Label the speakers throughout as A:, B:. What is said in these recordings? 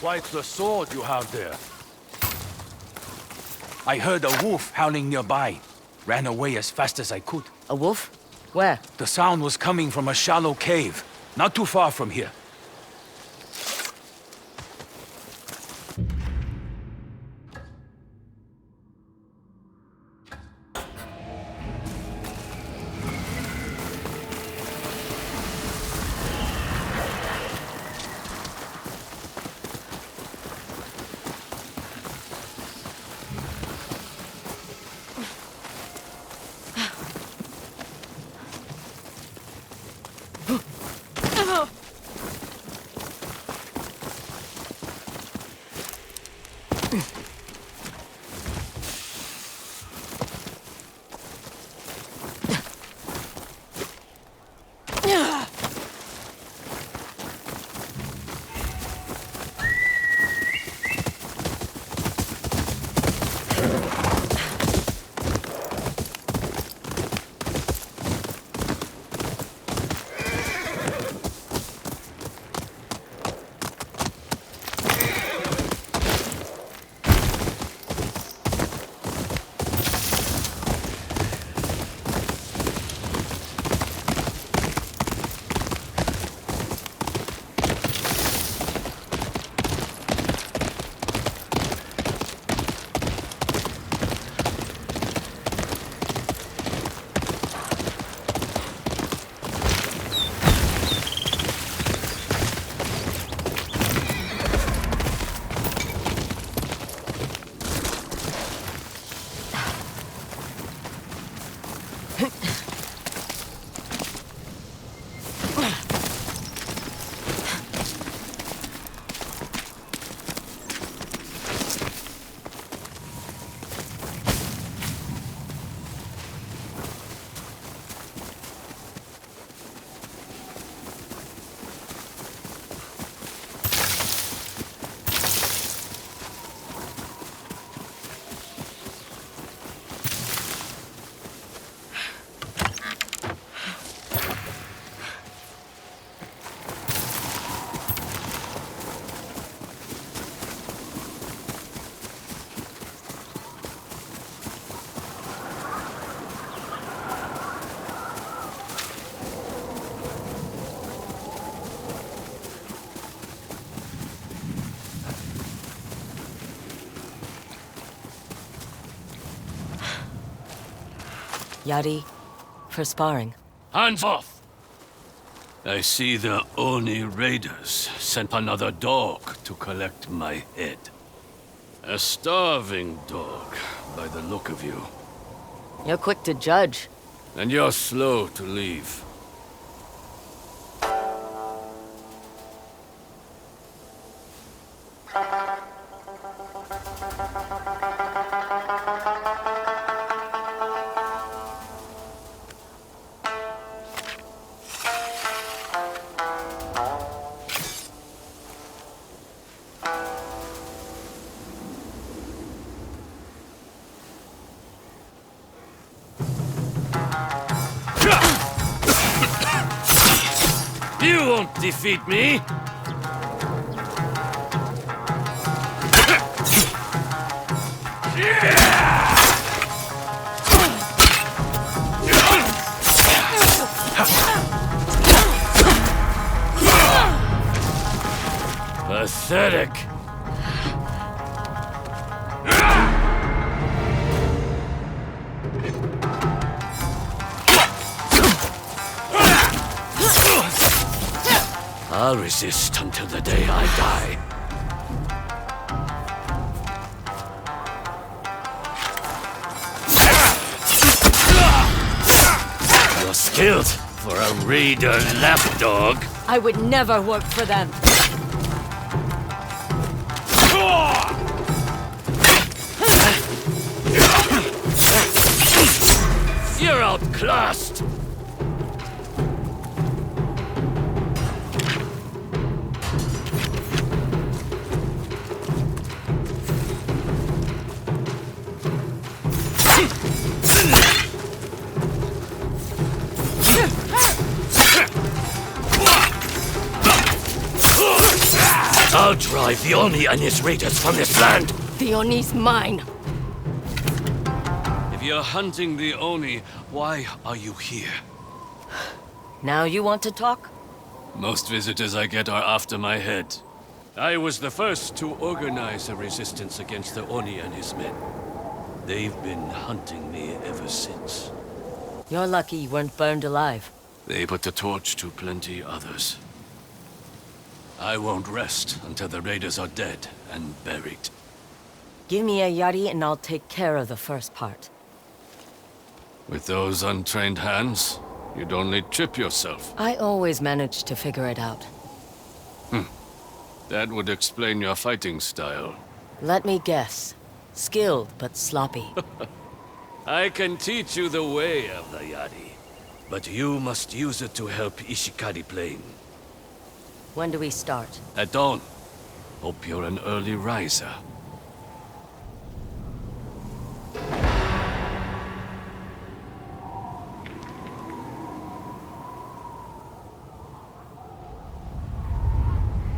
A: Quite the sword you have there. I heard a wolf howling nearby. Ran away as fast as I could.
B: A wolf? Where?
A: The sound was coming from a shallow cave, not too far from here.
B: Yari, for sparring.
C: Hands off! I see the Oni raiders sent another dog to collect my head. A starving dog, by the look of you.
B: You're quick to judge.
C: And you're slow to leave. You won't defeat me! Pathetic! I'll resist until the day I die. You're skilled for a raider lapdog.
B: I would never work for them.
C: You're outclassed! I'll drive the Oni and his raiders from this land!
B: The Oni's mine.
C: If you're hunting the Oni, why are you here?
B: Now you want to talk?
C: Most visitors I get are after my head. I was the first to organize a resistance against the Oni and his men. They've been hunting me ever since.
B: You're lucky you weren't burned alive.
C: They put the torch to plenty others. I won't rest until the raiders are dead and buried.
B: Give me a yari and I'll take care of the first part.
C: With those untrained hands, you'd only trip yourself.
B: I always manage to figure it out.
C: That would explain your fighting style.
B: Let me guess. Skilled, but sloppy.
C: I can teach you the way of the yari, but you must use it to help Ishikari Plain.
B: When do we start?
C: At dawn. Hope you're an early riser.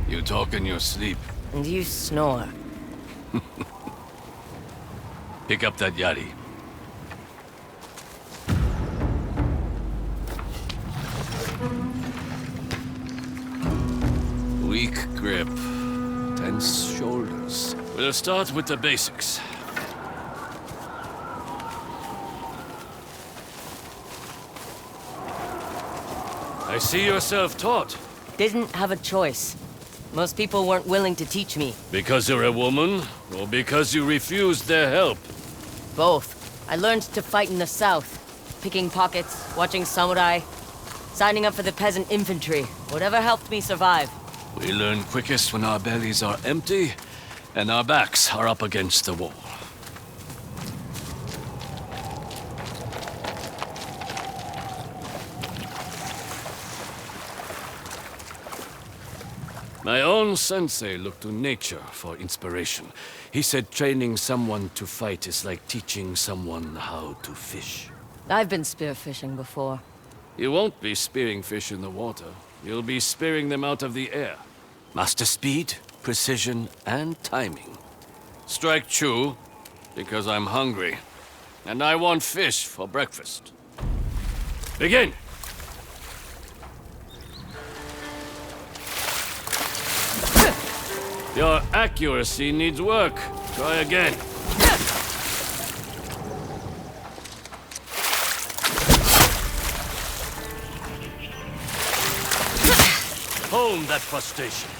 C: You talk in your sleep.
B: And you snore.
C: Pick up that yari. Weak grip. Tense shoulders. We'll start with the basics. I see you're self-taught.
B: Didn't have a choice. Most people weren't willing to teach me.
C: Because you're a woman, or because you refused their help?
B: Both. I learned to fight in the south. Picking pockets, watching samurai, signing up for the peasant infantry. Whatever helped me survive.
C: We learn quickest when our bellies are empty, and our backs are up against the wall. My own sensei looked to nature for inspiration. He said training someone to fight is like teaching someone how to fish.
B: I've been spearfishing before.
C: You won't be spearing fish in the water. You'll be spearing them out of the air. Master speed, precision, and timing. Strike true, because I'm hungry. And I want fish for breakfast. Begin! Your accuracy needs work. Try again. Hone that frustration.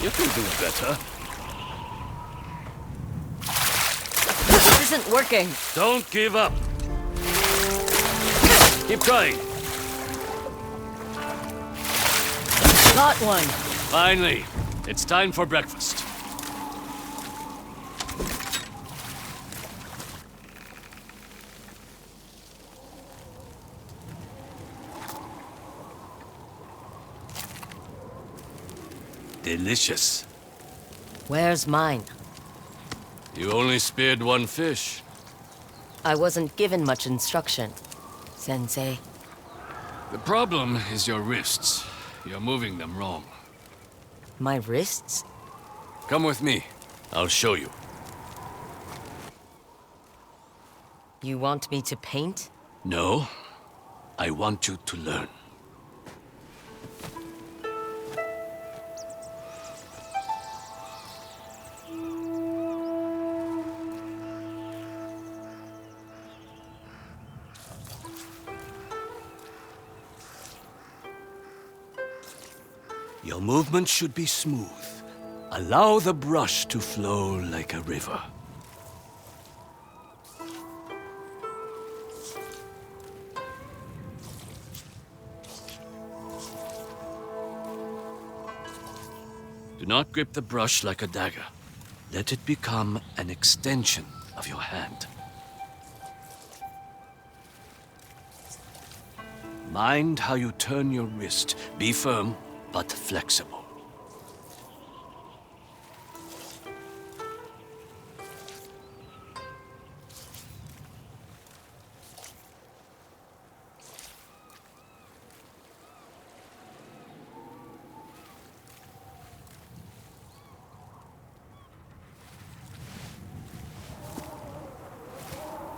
C: You can do better.
B: This isn't working.
C: Don't give up. Keep trying.
B: Got one.
C: Finally, it's time for breakfast. Delicious.
B: Where's mine?
C: You only speared one fish.
B: I wasn't given much instruction, Sensei.
C: The problem is your wrists. You're moving them wrong.
B: My wrists?
C: Come with me. I'll show you.
B: You want me to paint?
C: No. I want you to learn. Your movement should be smooth. Allow the brush to flow like a river. Do not grip the brush like a dagger. Let it become an extension of your hand. Mind how you turn your wrist. Be firm, but flexible.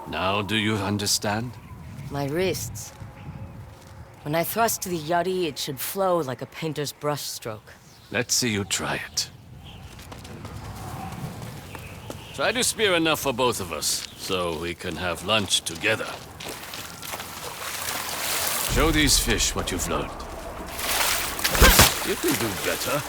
C: Now do you understand?
B: My wrists. When I thrust to the yari, it should flow like a painter's brushstroke.
C: Let's see you try it. Try to spear enough for both of us, so we can have lunch together. Show these fish what you've learned. You can do better.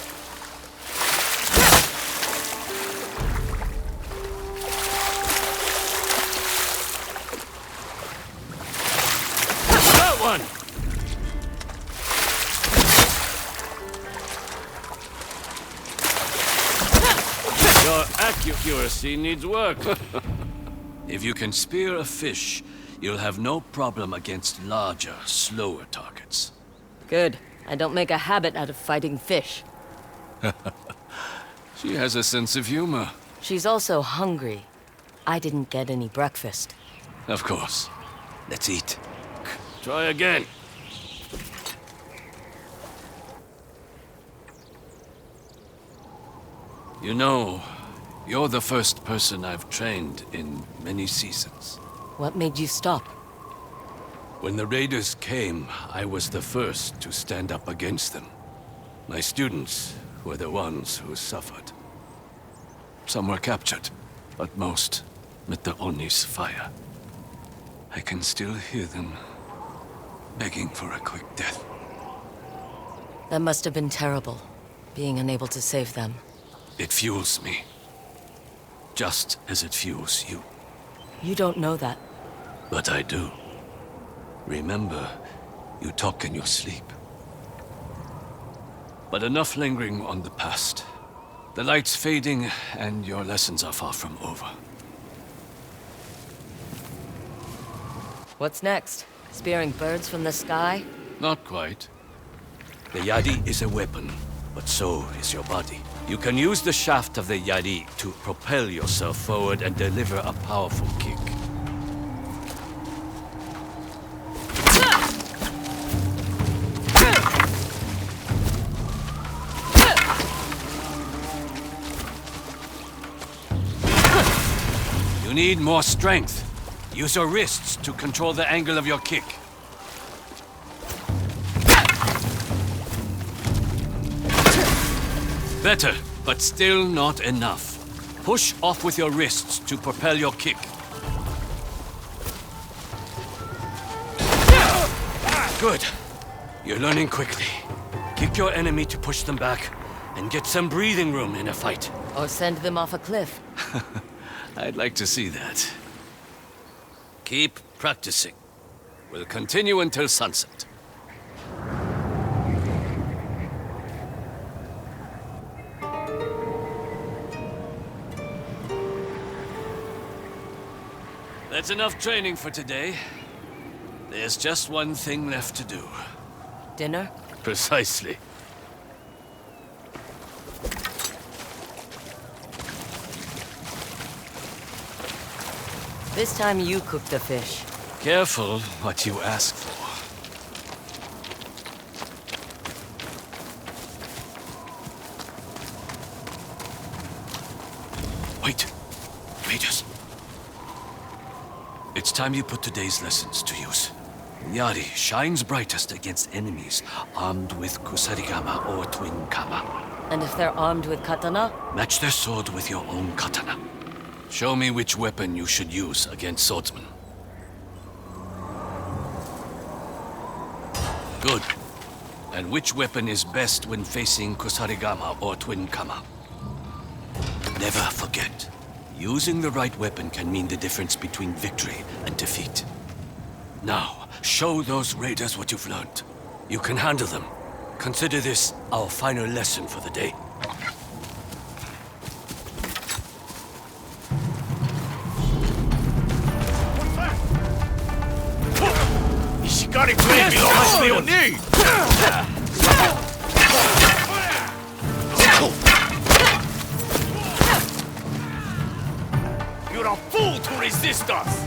C: That one! Your accuracy needs work. If you can spear a fish, you'll have no problem against larger, slower targets.
B: Good. I don't make a habit out of fighting fish.
C: She has a sense of humor.
B: She's also hungry. I didn't get any breakfast.
C: Of course. Let's eat. Try again. You know, you're the first person I've trained in many seasons.
B: What made you stop?
C: When the raiders came, I was the first to stand up against them. My students were the ones who suffered. Some were captured, but most met the Oni's fire. I can still hear them begging for a quick death.
B: That must have been terrible, being unable to save them.
C: It fuels me, just as it fuels you.
B: You don't know that.
C: But I do. Remember, you talk in your sleep. But enough lingering on the past. The light's fading, and your lessons are far from over.
B: What's next? Spearing birds from the sky?
C: Not quite. The yari is a weapon, but so is your body. You can use the shaft of the yari to propel yourself forward and deliver a powerful kick. You need more strength. Use your wrists to control the angle of your kick. Better, but still not enough. Push off with your wrists to propel your kick. Good. You're learning quickly. Kick your enemy to push them back, and get some breathing room in a fight.
B: Or send them off a cliff?
C: I'd like to see that. Keep practicing. We'll continue until sunset. That's enough training for today. There's just one thing left to do.
B: Dinner?
C: Precisely.
B: This time you cook the fish.
C: Careful what you ask for. Wait. Raiders. It's time you put today's lessons to use. Yari shines brightest against enemies armed with kusarigama or twin kama.
B: And if they're armed with katana?
C: Match their sword with your own katana. Show me which weapon you should use against swordsmen. Good. And which weapon is best when facing kusarigama or twin kama? Never forget. Using the right weapon can mean the difference between victory and defeat. Now, show those raiders what you've learned. You can handle them. Consider this our final lesson for the day.
A: Ishikari blade belongs to the Oni! You're a fool to resist us!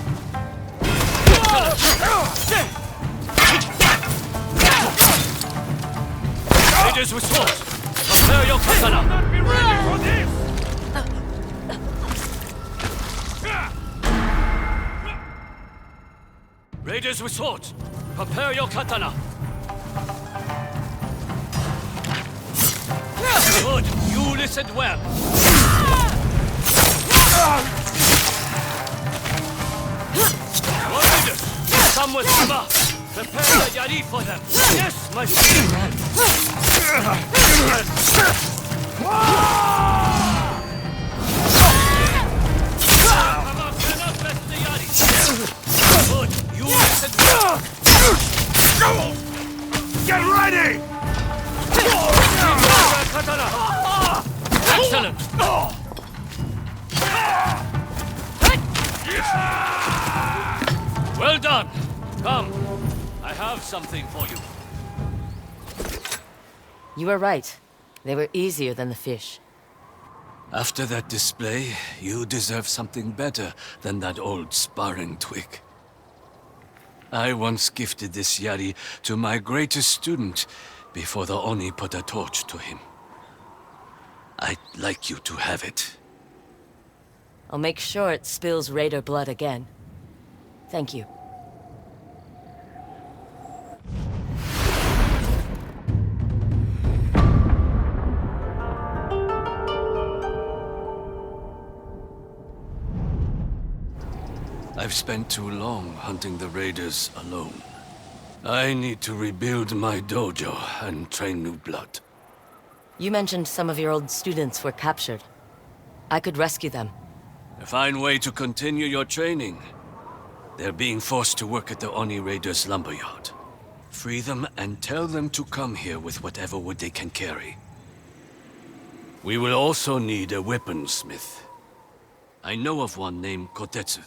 C: Raiders with swords! Prepare your katana!
A: Not be ready for this!
C: Raiders with swords, prepare your katana. Good, you listened well. Your raiders, come with Sama. Prepare the yari for them. Yes, my man. Good, you listened well.
A: Get ready!
C: Katana. Excellent. Well done. Come. I have something for you.
B: You were right. They were easier than the fish.
C: After that display, you deserve something better than that old sparring twig. I once gifted this yari to my greatest student before the Oni put a torch to him. I'd like you to have it.
B: I'll make sure it spills Raider blood again. Thank you.
C: I've spent too long hunting the raiders alone. I need to rebuild my dojo and train new blood.
B: You mentioned some of your old students were captured. I could rescue them.
C: A fine way to continue your training. They're being forced to work at the Oni Raiders' lumberyard. Free them and tell them to come here with whatever wood they can carry. We will also need a weaponsmith. I know of one named Kotetsu.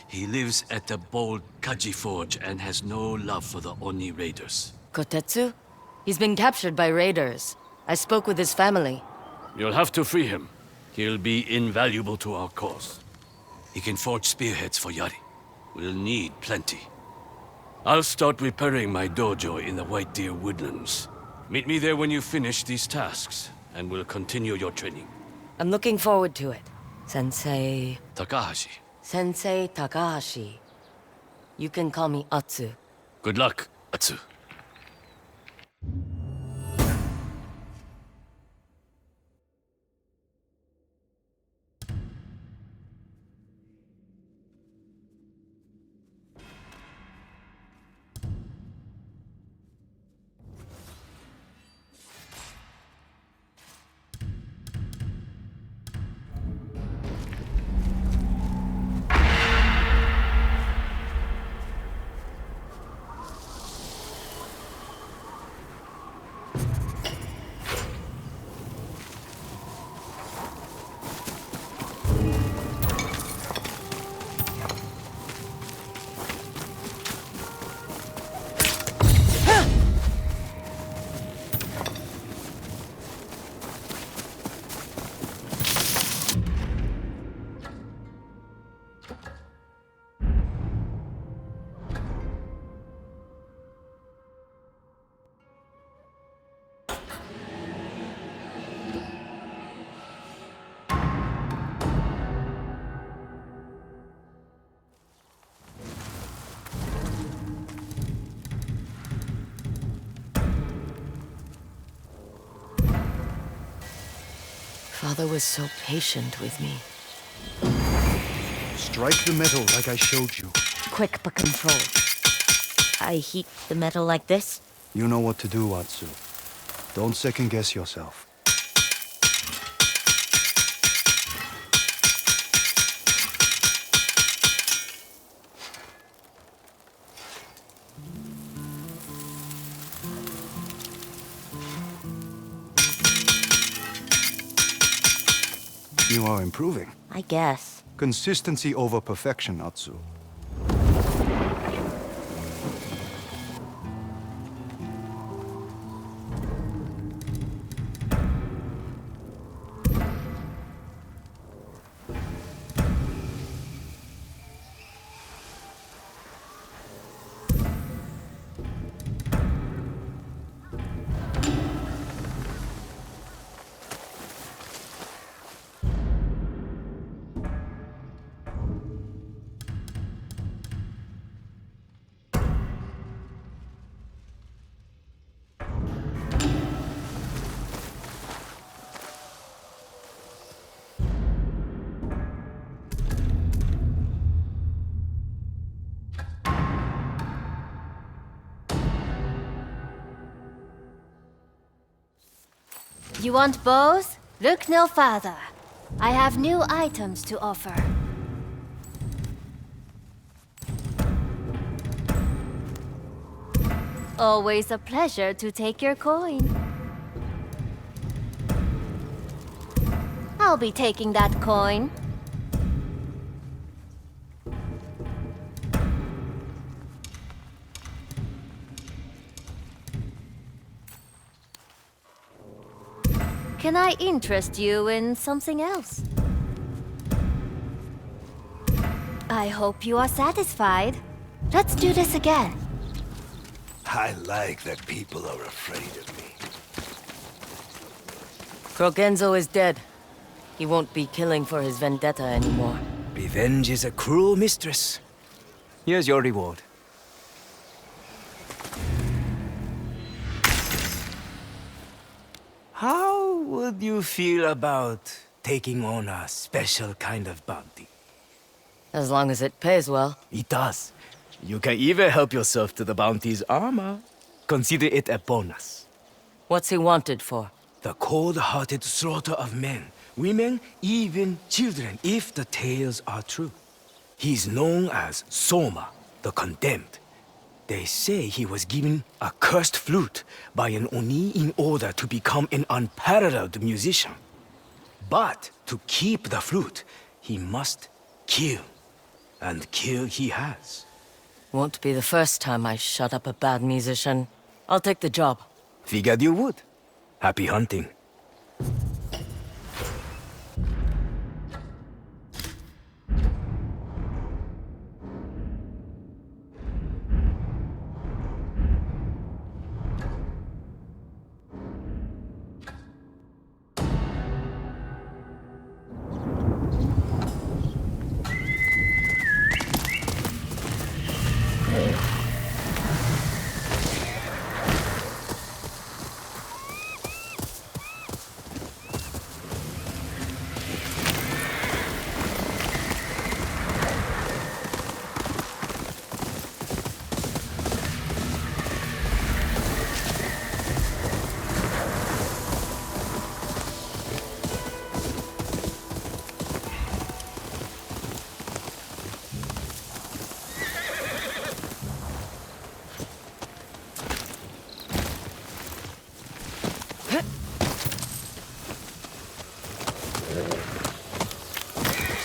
C: He lives at the bold Kaji Forge and has no love for the Oni Raiders.
B: Kotetsu? He's been captured by raiders. I spoke with his family.
C: You'll have to free him. He'll be invaluable to our cause. He can forge spearheads for Yari. We'll need plenty. I'll start repairing my dojo in the White Deer Woodlands. Meet me there when you finish these tasks, and we'll continue your training.
B: I'm looking forward to it. Sensei...
C: Takahashi.
B: Sensei Takahashi. You can call me Atsu.
C: Good luck, Atsu.
B: Father was so patient with me.
D: Strike the metal like I showed you.
E: Quick but controlled. I heat the metal like this?
D: You know what to do, Atsu. Don't second guess yourself. You are improving.
E: I guess.
D: Consistency over perfection, Atsu.
F: You want both? Look no further. I have new items to offer. Always a pleasure to take your coin. I'll be taking that coin. Can I interest you in something else? I hope you are satisfied. Let's do this again.
G: I like that people are afraid of me.
B: Crogenzo is dead. He won't be killing for his vendetta anymore.
H: Revenge is a cruel mistress. Here's your reward. How would you feel about taking on a special kind of bounty?
B: As long as it pays well.
H: It does. You can even help yourself to the bounty's armor. Consider it a bonus.
B: What's he wanted for?
H: The cold-hearted slaughter of men, women, even children, if the tales are true. He's known as Soma, the Condemned. They say he was given a cursed flute by an Oni in order to become an unparalleled musician. But to keep the flute, he must kill. And kill he has.
B: Won't be the first time I shut up a bad musician. I'll take the job.
H: Figured you would. Happy hunting.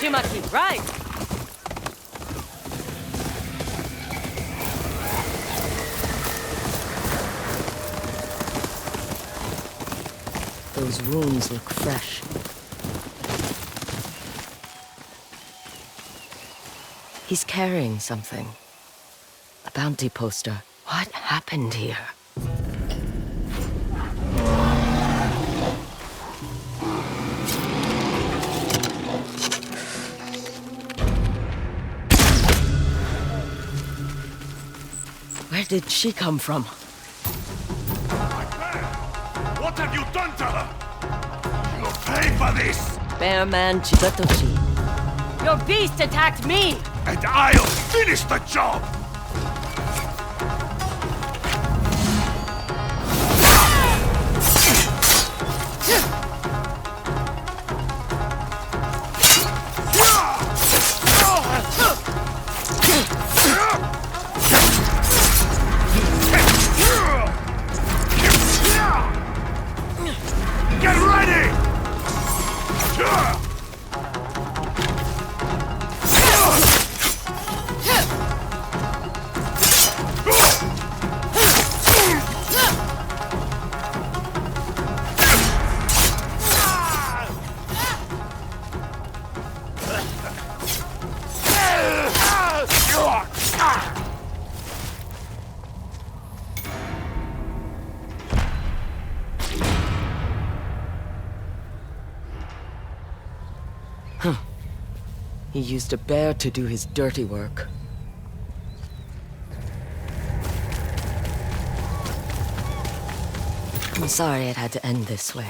B: Shimaki, right! Those wounds look fresh. He's carrying something. A bounty poster. What happened here? Where did she come from?
G: What have you done to her? You'll pay for this!
B: Bearman Chibatochi. Your beast attacked me!
G: And I'll finish the job! Get ready!
B: He used a bear to do his dirty work. I'm sorry it had to end this way.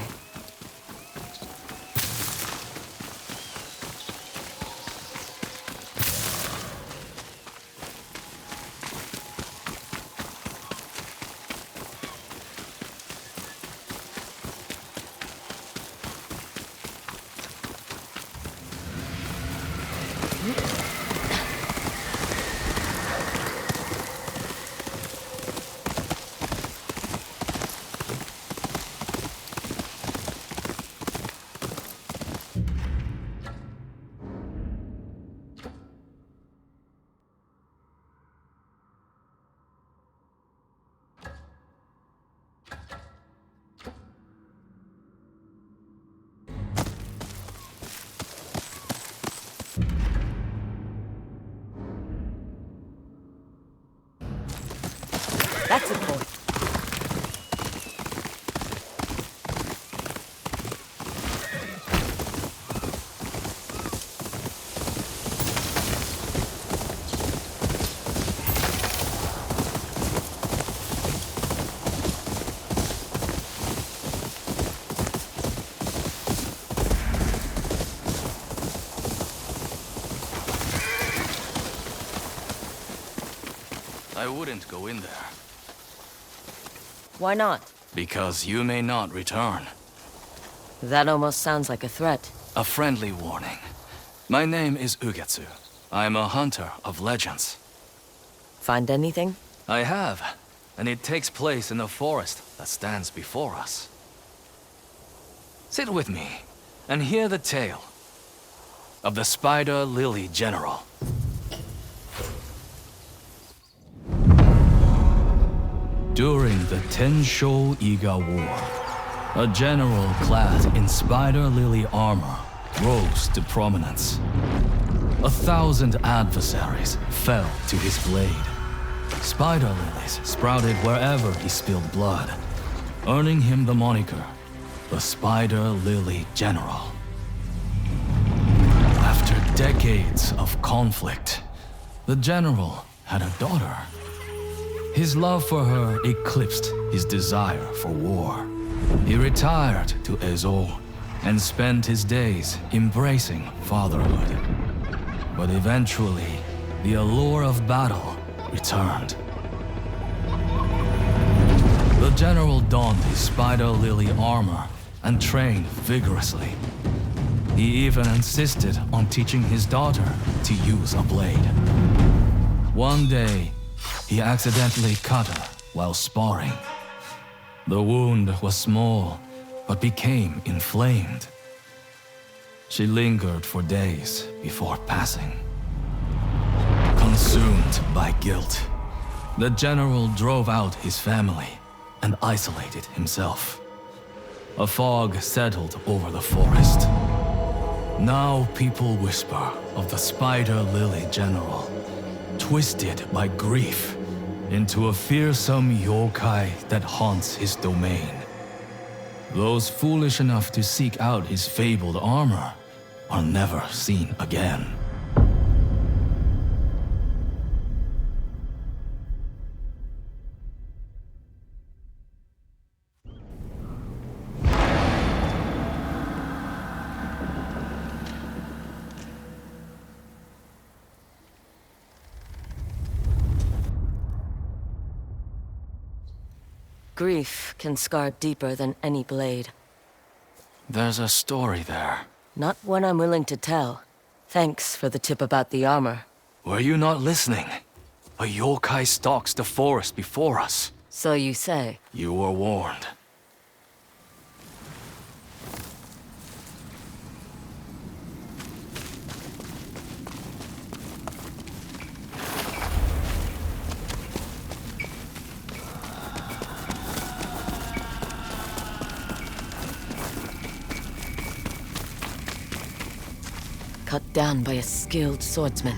B: That's the point.
A: I wouldn't go in there,
B: Why not?
A: because you may not return.
B: That almost sounds like a threat.
A: A friendly warning. My name is Ugetsu. I am a hunter of legends.
B: Find anything?
A: I have, and it takes place in the forest that stands before us. Sit with me, and hear the tale of the Spider Lily General. During the Tensho Iga War, a general clad in spider lily armor rose to prominence. 1,000 adversaries fell to his blade. Spider lilies sprouted wherever he spilled blood, earning him the moniker, the Spider Lily General. After decades of conflict, the general had a daughter. His love for her eclipsed his desire for war. He retired to Ezo and spent his days embracing fatherhood. But eventually, the allure of battle returned. The general donned his spider lily armor and trained vigorously. He even insisted on teaching his daughter to use a blade. One day, he accidentally cut her while sparring. The wound was small, but became inflamed. She lingered for days before passing. Consumed by guilt, the general drove out his family and isolated himself. A fog settled over the forest. Now people whisper of the Spider Lily General, twisted by grief into a fearsome yokai that haunts his domain. Those foolish enough to seek out his fabled armor are never seen again.
B: Grief can scar deeper than any blade.
A: There's a story there.
B: Not one I'm willing to tell. Thanks for the tip about the armor.
A: Were you not listening? A yokai stalks the forest before us.
B: So you say.
A: You were warned.
B: Cut down by a skilled swordsman.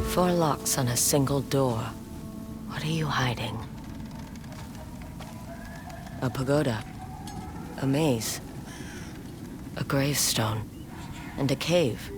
B: Four locks on a single door. What are you hiding? A pagoda. A maze. A gravestone. And a cave.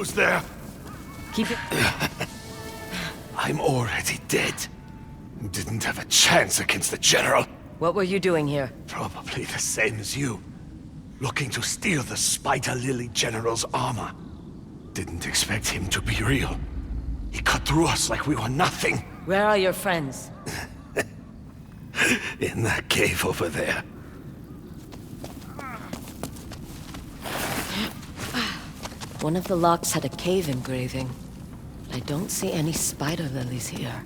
G: Who's there?
B: Keep it.
G: I'm already dead. Didn't have a chance against the General.
B: What were you doing here?
G: Probably the same as you. Looking to steal the Spider Lily General's armor. Didn't expect him to be real. He cut through us like we were nothing.
B: Where are your friends?
G: In that cave over there.
B: One of the locks had a cave engraving. I don't see any spider lilies here.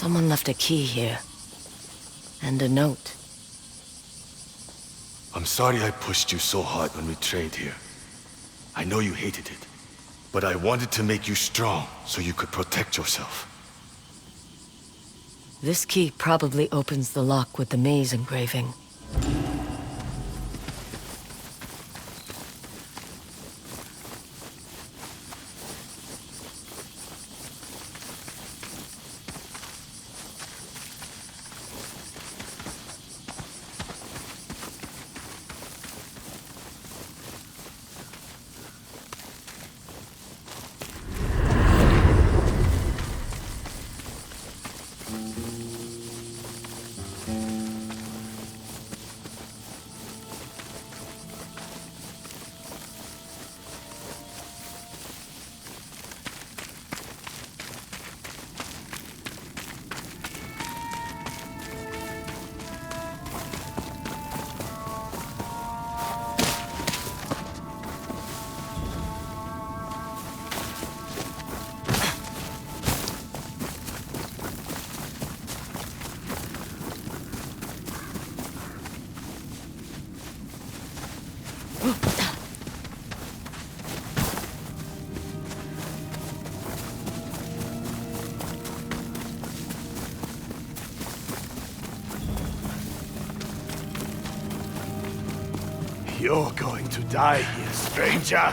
B: Someone left a key here. And a note.
G: I'm sorry I pushed you so hard when we trained here. I know you hated it, but I wanted to make you strong so you could protect yourself.
B: This key probably opens the lock with the maze engraving.
G: You're going to die here, stranger!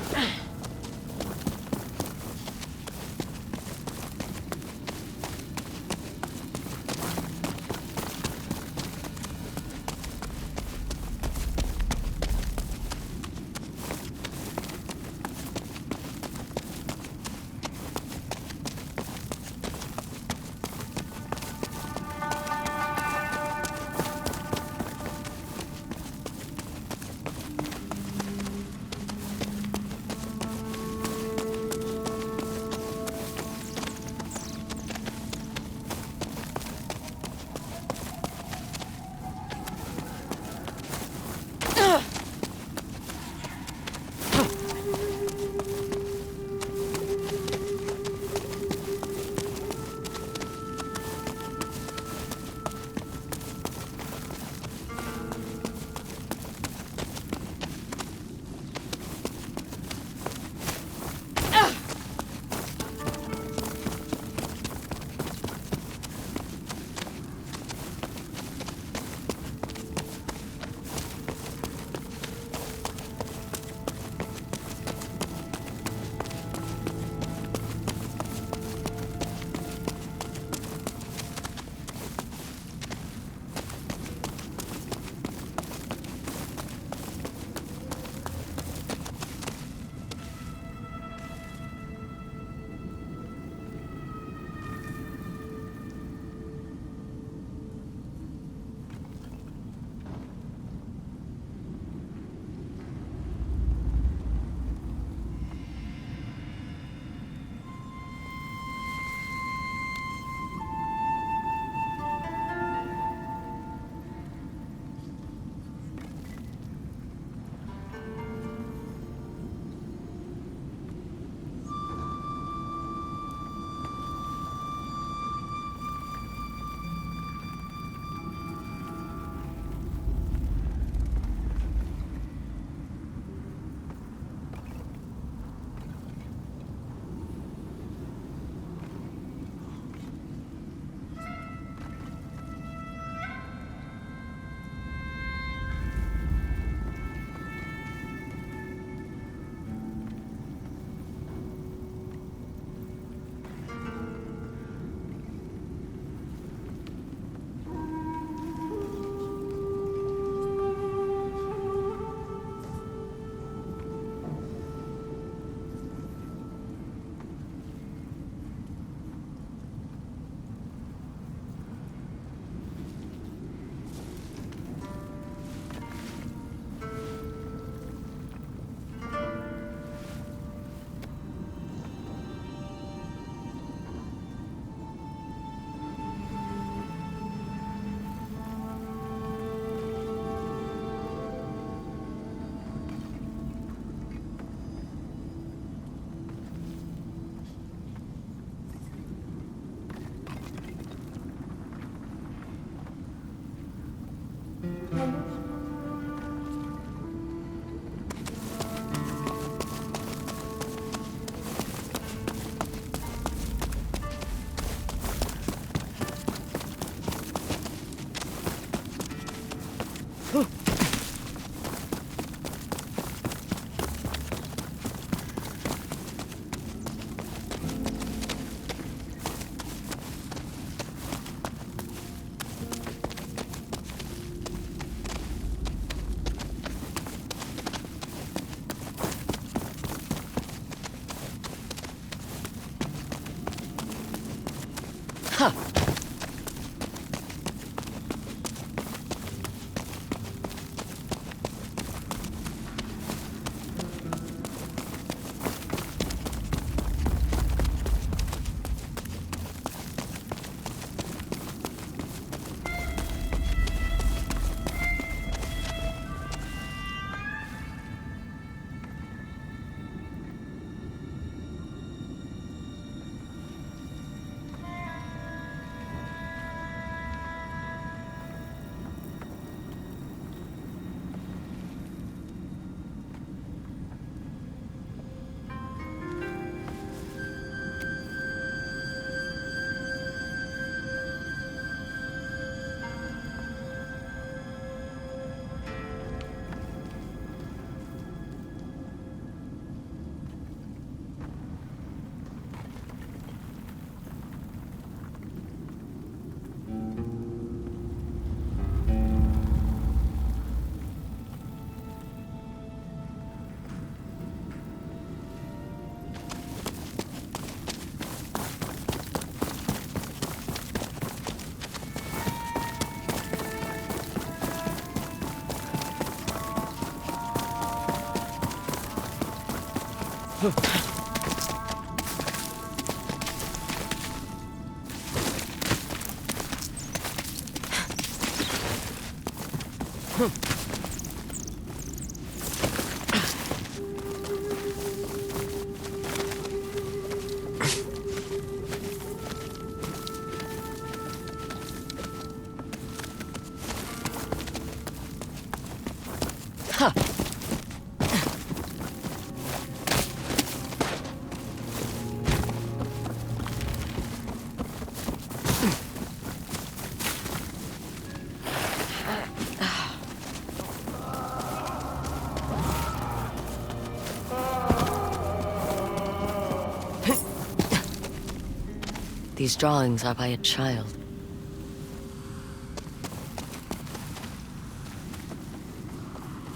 B: These drawings are by a child.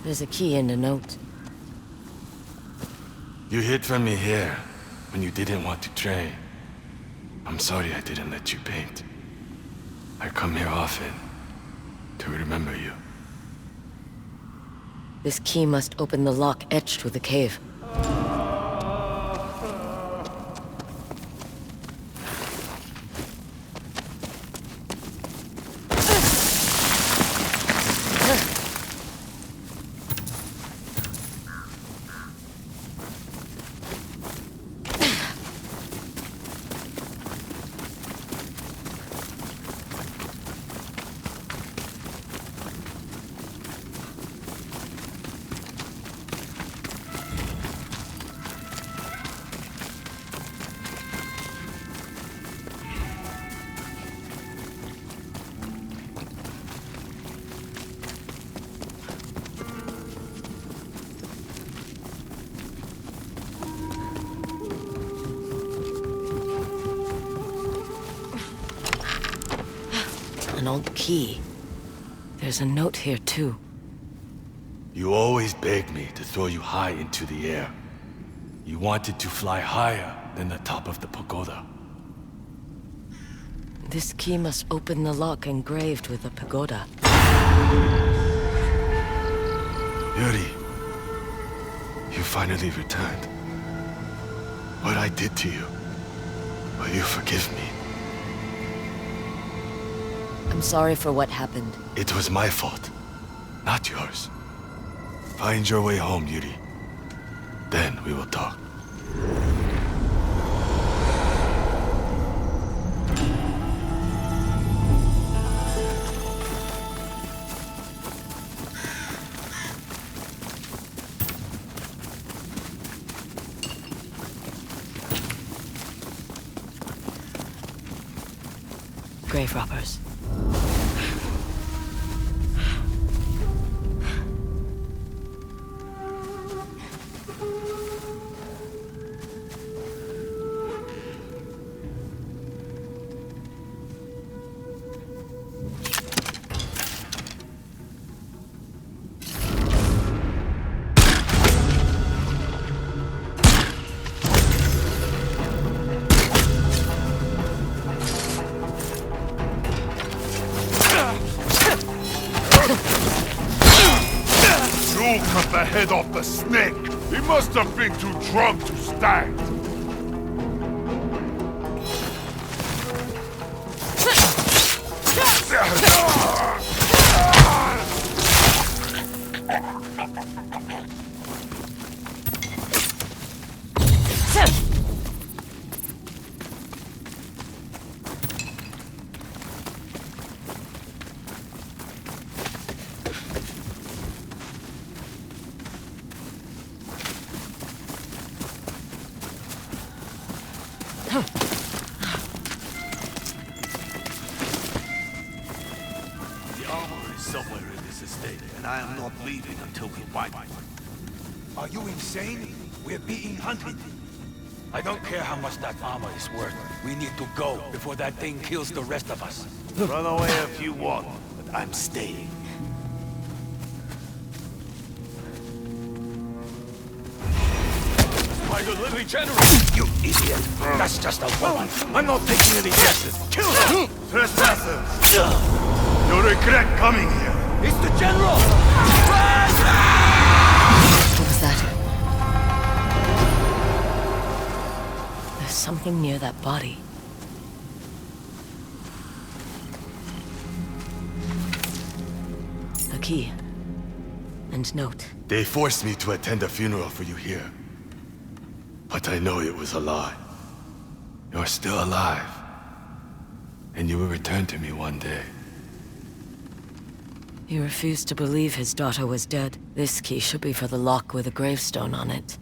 B: There's a key in the note.
I: You hid from me here when you didn't want to train. I'm sorry I didn't let you paint. I come here often to remember you.
B: This key must open the lock etched with the cave. An old key. There's a note here, too.
I: You always begged me to throw you high into the air. You wanted to fly higher than the top of the pagoda.
B: This key must open the lock engraved with the pagoda.
I: Yōtei, you finally returned. What I did to you, will you forgive me?
B: I'm sorry for what happened.
I: It was my fault, not yours. Find your way home, Yōtei. Then we will talk.
B: Grave robbers.
J: You cut the head off the snake! He must have been too drunk to stand!
G: Somewhere in this estate, and I am not leaving until we wipe it.
K: Are you insane? We're being hunted. I don't care how much that armor is worth. We need to go before that thing kills the rest of us.
G: Run away if you want, but I'm staying.
K: Spider Lily General! You idiot! That's just a woman. I'm not taking any chances. Kill her!
J: Trespassers! You'll regret coming here!
K: It's the General!
B: What was that? There's something near that body. A key. And note.
I: They forced me to attend a funeral for you here. But I know it was a lie. You're still alive. And you will return to me one day.
B: He refused to believe his daughter was dead. This key should be for the lock with a gravestone on it.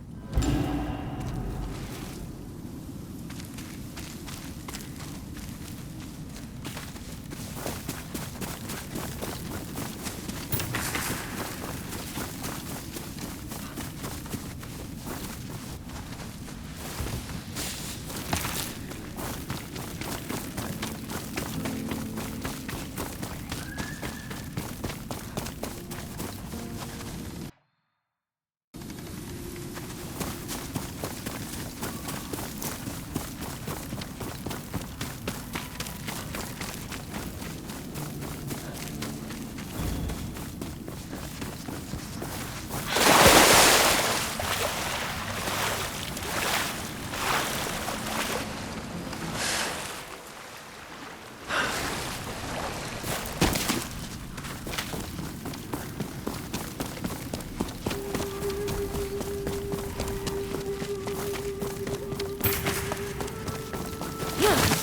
B: Yeah.